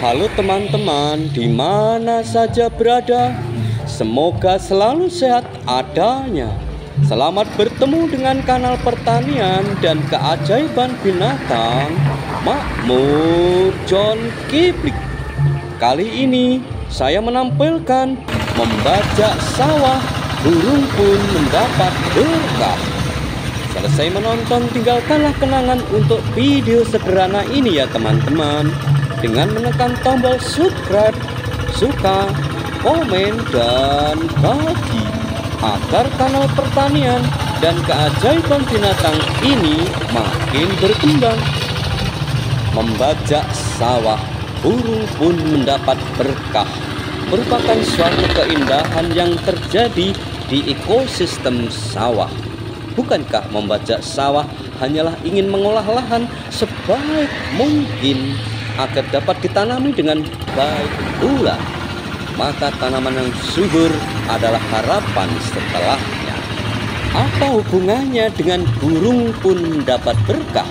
Halo teman-teman, di mana saja berada, semoga selalu sehat adanya. Selamat bertemu dengan kanal pertanian dan keajaiban binatang Makmur John Kiplik. Kali ini saya menampilkan membajak sawah, burung pun mendapat berkah. Selesai menonton, tinggalkanlah kenangan untuk video sederhana ini ya teman-teman, dengan menekan tombol subscribe, suka, komen, dan bagi, agar kanal pertanian dan keajaiban binatang ini makin berkembang. Membajak sawah, burung pun mendapat berkah, merupakan suatu keindahan yang terjadi di ekosistem sawah. Bukankah membajak sawah hanyalah ingin mengolah lahan sebaik mungkin agar dapat ditanami dengan baik pula? Maka tanaman yang subur adalah harapan setelahnya. Apa hubungannya dengan burung pun mendapat berkah?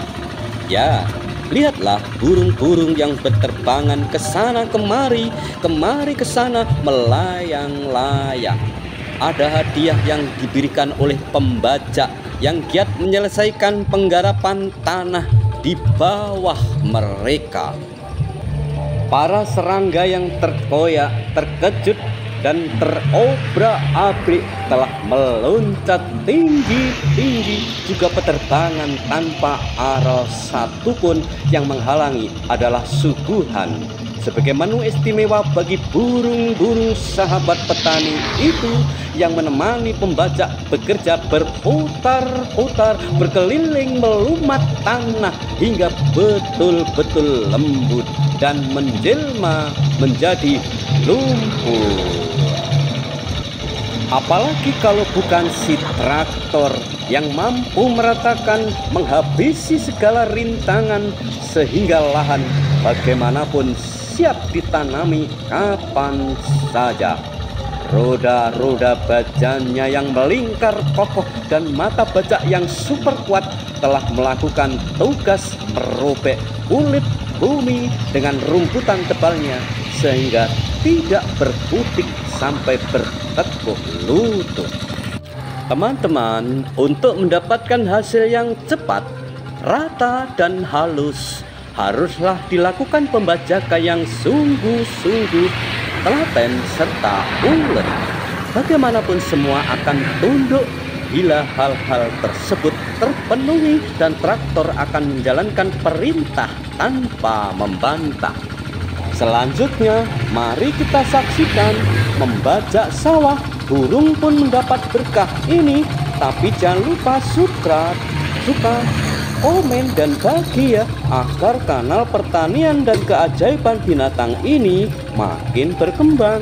Ya, lihatlah burung-burung yang berterbangan ke sana kemari ke sana, melayang-layang. Ada hadiah yang diberikan oleh pembajak yang giat menyelesaikan penggarapan tanah di bawah mereka. Para serangga yang terkoyak, terkejut, dan terobrak-abrik telah meloncat tinggi-tinggi. Juga penerbangan tanpa aral satupun yang menghalangi adalah suguhan sebagai menu istimewa bagi burung-burung sahabat petani itu yang menemani pembajak bekerja berputar-putar, berkeliling melumat tanah hingga betul-betul lembut dan menjelma menjadi lumpur. Apalagi kalau bukan si traktor yang mampu meratakan, menghabisi segala rintangan sehingga lahan bagaimanapun siap ditanami kapan saja. Roda-roda bajannya yang melingkar kokoh dan mata bajak yang super kuat telah melakukan tugas merobek kulit bumi dengan rumputan tebalnya sehingga tidak berputik sampai bertekuk lutut. Teman-teman, untuk mendapatkan hasil yang cepat, rata, dan halus, haruslah dilakukan pembajakan yang sungguh-sungguh telaten serta ulet. Bagaimanapun semua akan tunduk bila hal-hal tersebut terpenuhi, dan traktor akan menjalankan perintah tanpa membantah. Selanjutnya, mari kita saksikan membajak sawah, burung pun mendapat berkah ini. Tapi jangan lupa subscribe, suka, komen, dan bagi ya, agar kanal pertanian dan keajaiban binatang ini makin berkembang.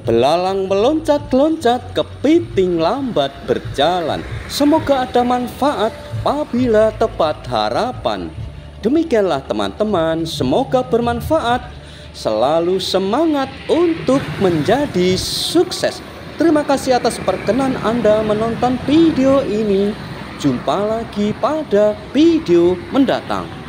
Belalang meloncat-loncat, kepiting lambat berjalan. Semoga ada manfaat apabila tepat harapan. Demikianlah teman-teman, semoga bermanfaat. Selalu semangat untuk menjadi sukses. Terima kasih atas perkenan Anda menonton video ini. Jumpa lagi pada video mendatang.